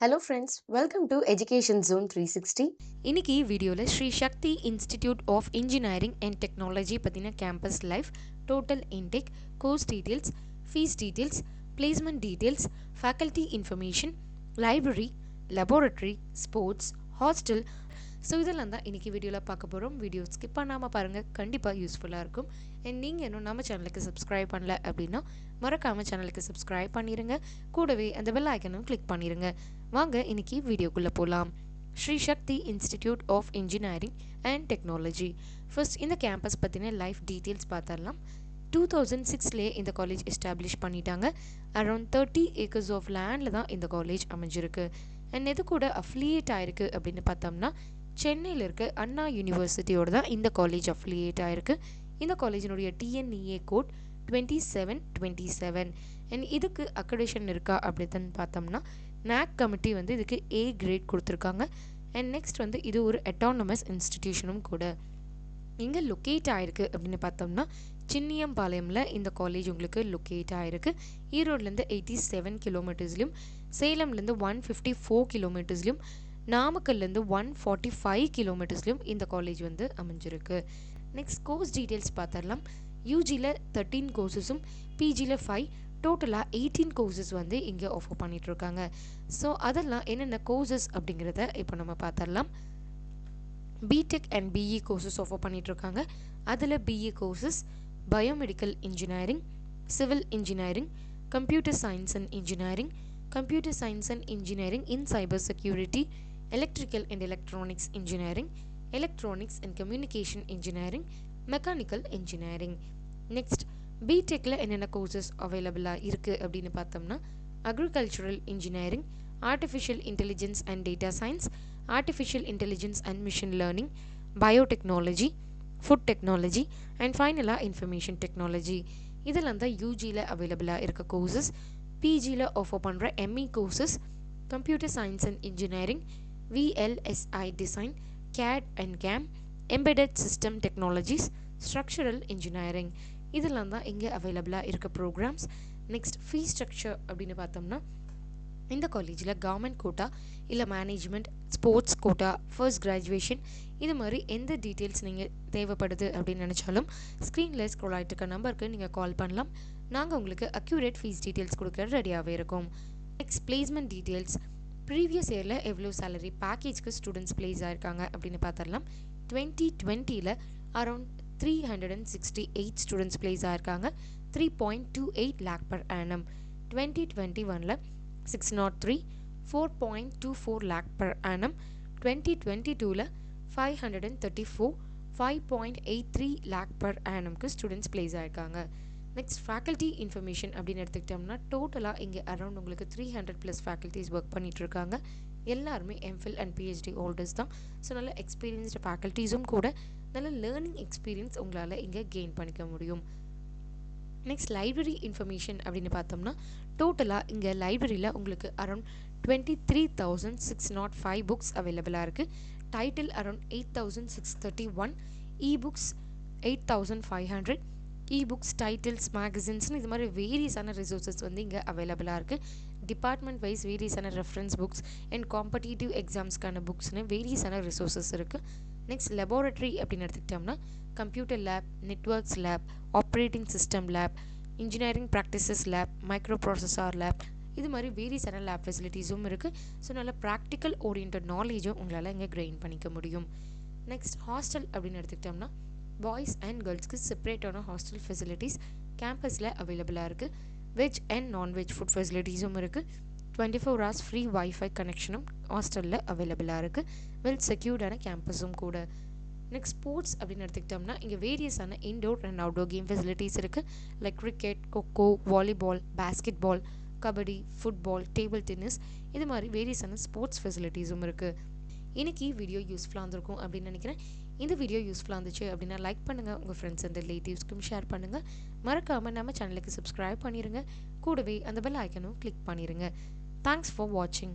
Hello friends, welcome to Education Zone 360. இன்னைக்கு வீடியோவில் Sri Shakthi institute of engineering and technology பற்றின campus life, total intake, course details, fees details, placement details, faculty information, library, laboratory, sports, hostel. So இதெல்லாம் தான் இன்றைக்கி வீடியோவில் பார்க்க போகிறோம். Video skip பண்ணாமல் பாருங்கள், கண்டிப்பாக யூஸ்ஃபுல்லாக இருக்கும். அண்ட் நீங்கள் இன்னும் நம்ம சேனலுக்கு சப்ஸ்கிரைப் பண்ணல அப்படின்னா மறக்காமல் சேனலுக்கு சப்ஸ்கிரைப் பண்ணிடுங்க. கூடவே அந்த பெல் ஐக்கனும் கிளிக் பண்ணிடுங்க. வாங்க இன்னைக்கு வீடியோக்குள்ளே போகலாம். Sri Shakthi institute of engineering and technology. First இந்த கேம்பஸ் பற்றின லைஃப் டீட்டெயில்ஸ் பார்த்துடலாம். 2006 இந்த காலேஜ் எஸ்டாப்ளிஷ் பண்ணிட்டாங்க. அரௌண்ட் 30 acres ஆஃப் லேண்டில் தான் இந்த காலேஜ் அமைஞ்சிருக்கு. அண்ட் எது கூட அஃபிலியேட் ஆயிருக்கு அப்படின்னு பார்த்தோம்னா சென்னையில் இருக்க அண்ணா யூனிவர்சிட்டியோட தான் இந்த காலேஜ் அஃபிலியேட் ஆயிருக்கு. இந்த காலேஜினுடைய டிஎன்இஏ கோட் 2727. அண்ட் இதுக்கு அக்ரெடிஷன் இருக்கா அப்படின்னு பார்த்தோம்னா NAC கமிட்டி வந்து இதுக்கு A கிரேட் கொடுத்துருக்காங்க. அண்ட் நெக்ஸ்ட் வந்து இது ஒரு அட்டானமஸ் இன்ஸ்டிடியூஷனும் கூட. எங்கே லொக்கேட் ஆகிருக்கு அப்படின்னு பார்த்தோம்னா சின்னியம்பாளையமில் இந்த காலேஜ் உங்களுக்கு லொக்கேட் ஆகிருக்கு. ஈரோட்லேருந்து 87 கிலோமீட்டர்ஸ்லையும், சேலம்லேருந்து 154 கிலோமீட்டர்ஸ்லையும், நாமக்கல்லேருந்து 145 கிலோமீட்டர்ஸ்லையும் இந்த காலேஜ் வந்து அமைஞ்சிருக்கு. நெக்ஸ்ட் கோர்ஸ் டீட்டெயில்ஸ் பார்த்துடலாம். யூஜியில் 13 கோர்ஸஸும், பிஜியில் 5, டோட்டலாக 18 கோர்சஸ் வந்து இங்கே ஆஃபர் பண்ணிகிட்ருக்காங்க. ஸோ அதெல்லாம் என்னென்ன கோர்சஸ் அப்படிங்கிறத இப்போ நம்ம பார்த்துடலாம். B Tech and BE courses offer பண்ணிகிட்ருக்காங்க. அதில் BE courses biomedical engineering, civil engineering, computer science and engineering, computer science and engineering in cyber security, electrical and electronics engineering, electronics and communication engineering, mechanical engineering. Next பிடெக்கில் என்னென்ன courses அவைலபிளாக இருக்குது அப்படின்னு பார்த்தோம்னா agricultural engineering, artificial intelligence and data science, artificial intelligence and machine learning, biotechnology, food technology and ஃபைனலாக information technology. இதெல்லாம் தான் யூஜியில் அவைலபிளாக இருக்க கோர்சஸ். பிஜியில் ஆஃபர் பண்ணுற ME courses computer science and engineering, VLSI design, CAD and CAM, embedded system technologies, structural engineering. இதெல்லாம் தான் இங்கே அவைலபிளாக இருக்க ப்ரோக்ராம்ஸ். நெக்ஸ்ட் ஃபீஸ் ஸ்ட்ரக்சர் அப்படின்னு பார்த்தோம்னா இந்த காலேஜில் கவர்மெண்ட் கோட்டா இல்லை management, sports quota, first graduation, இது மாதிரி எந்த டீட்டெயில்ஸ் நீங்கள் தேவைப்படுது அப்படின்னு நினச்சாலும் ஸ்க்ரீனில் ஸ்க்ரோல் ஆகிட்டு இருக்க நம்பருக்கு நீங்கள் கால் பண்ணலாம். நாங்கள் உங்களுக்கு அக்யூரேட் ஃபீஸ் டீட்டெயில்ஸ் கொடுக்குற ரெடியாகவே இருக்கும். Next placement details. ப்ரீவியஸ் இயரில் எவ்வளோ சேலரி பேக்கேஜ்க்கு ஸ்டூடெண்ட்ஸ் பிளேஸ் ஆகிருக்காங்க அப்படின்னு பார்த்துடலாம். 2020 அரௌண்ட் 368 ஸ்டூடெண்ட்ஸ் பிளேஸ் ஆகிருக்காங்க. 3.28 lakh per annum. 2021 603, 4.24 lakh per annum. 2022 534, 5.83 lakh per annumக்கு ஸ்டூடெண்ட்ஸ் பிளேஸ் ஆகிருக்காங்க. நெக்ஸ்ட் ஃபேக்கல்ட்டி இன்ஃபர்மேஷன் அப்படின்னு எடுத்துக்கிட்டோம்னா டோட்டலாக இங்கே அரௌண்ட் உங்களுக்கு 300+ ஃபேக்கல்ட்டிஸ் ஒர்க் பண்ணிகிட்ருக்காங்க. எல்லாருமே எம்ஃபில் அண்ட் பிஹெச்டி ஹோல்டர்ஸ் தான். ஸோ நல்ல எக்ஸ்பீரியன்ஸ்டு ஃபேக்கல்ட்டிஸும் கூட நல்ல லேர்னிங் எக்ஸ்பீரியன்ஸ் உங்களால் இங்கே கெயின் பண்ணிக்க முடியும். நெக்ஸ்ட் லைப்ரரி இன்ஃபர்மேஷன் அப்படின்னு பார்த்தோம்னா டோட்டலாக இங்கே லைப்ரரியில் உங்களுக்கு அரௌண்ட் 23,605 புக்ஸ் அவைலபிளாக இருக்குது. Title around 8,631, ebooks 8,500, ebooks, titles, மேகசின்ஸ்னு இது மாதிரி வேரியஸான ரிசோர்ஸஸ் வந்து இங்கே அவைலபிளாக இருக்குது. டிபார்ட்மெண்ட் வைஸ் வேரியஸான ரெஃபரன்ஸ் புக்ஸ் அண்ட் காம்படிட்டிவ் எக்ஸாம்ஸ்க்கான புக்ஸ்னு வேரியஸான ரிசோர்ஸஸ் இருக்குது. நெக்ஸ்ட் லெபார்டரி அப்படின்னு எடுத்துக்கிட்டோம்னா computer lab, networks lab, operating system lab, engineering practices lab, micro processor lab, இது மாதிரி வேரியஸான லேப் ஃபெசிலிட்டிஸும் இருக்குது. ஸோ நல்ல ப்ராக்டிக்கல் ஓரியன்ட் நாலேஜும் உங்களால் இங்கே கெயின் பண்ணிக்க முடியும். நெக்ஸ்ட் ஹாஸ்டல் அப்படின்னு எடுத்துக்கிட்டோம்னா பாய்ஸ் அண்ட் கேர்ள்ஸ்க்கு செப்பரேட்டான ஹாஸ்டல் ஃபெசிலிட்டிஸ் கேம்பஸில் அவைலபிளாக இருக்குது. வெஜ் அண்ட் நான்வெஜ் ஃபுட் ஃபெசிலிட்டிஸும் இருக்குது. 24 hours ஃப்ரீ வைஃபை கனெக்ஷனும் ஹாஸ்டலில் அவைலபிளாக இருக்குது. வெல் செக்யூர்டான கேம்பஸும் கூட. நெக்ஸ்ட் ஸ்போர்ட்ஸ் அப்படின்னு எடுத்துக்கிட்டோம்னா இங்கே வேரியஸான indoor and outdoor game facilities இருக்குது. Like cricket, kho kho, volleyball, basket ball, kabaddi, football, table tennis, இது மாதிரி வேரியஸான ஸ்போர்ட்ஸ் ஃபெசிலிட்டிஸும் இருக்குது. இன்றைக்கி வீடியோ யூஸ்ஃபுல்லாக இருந்திருக்கும் அப்படின்னு நினைக்கிறேன். இந்த வீடியோ யூஸ்ஃபுல்லாக இருந்துச்சு அப்படின்னா லைக் பண்ணுங்கள், உங்கள் ஃப்ரெண்ட்ஸ் அண்ட் ரிலேட்டிவ்ஸ்க்கும் ஷேர் பண்ணுங்கள். மறக்காமல் நம்ம சேனலுக்கு சப்ஸ்கிரைப் பண்ணிடுங்க. கூடவே அந்த பெல் ஐக்கனும் கிளிக் பண்ணிடுங்க. தேங்க்ஸ் ஃபார் வாட்சிங்.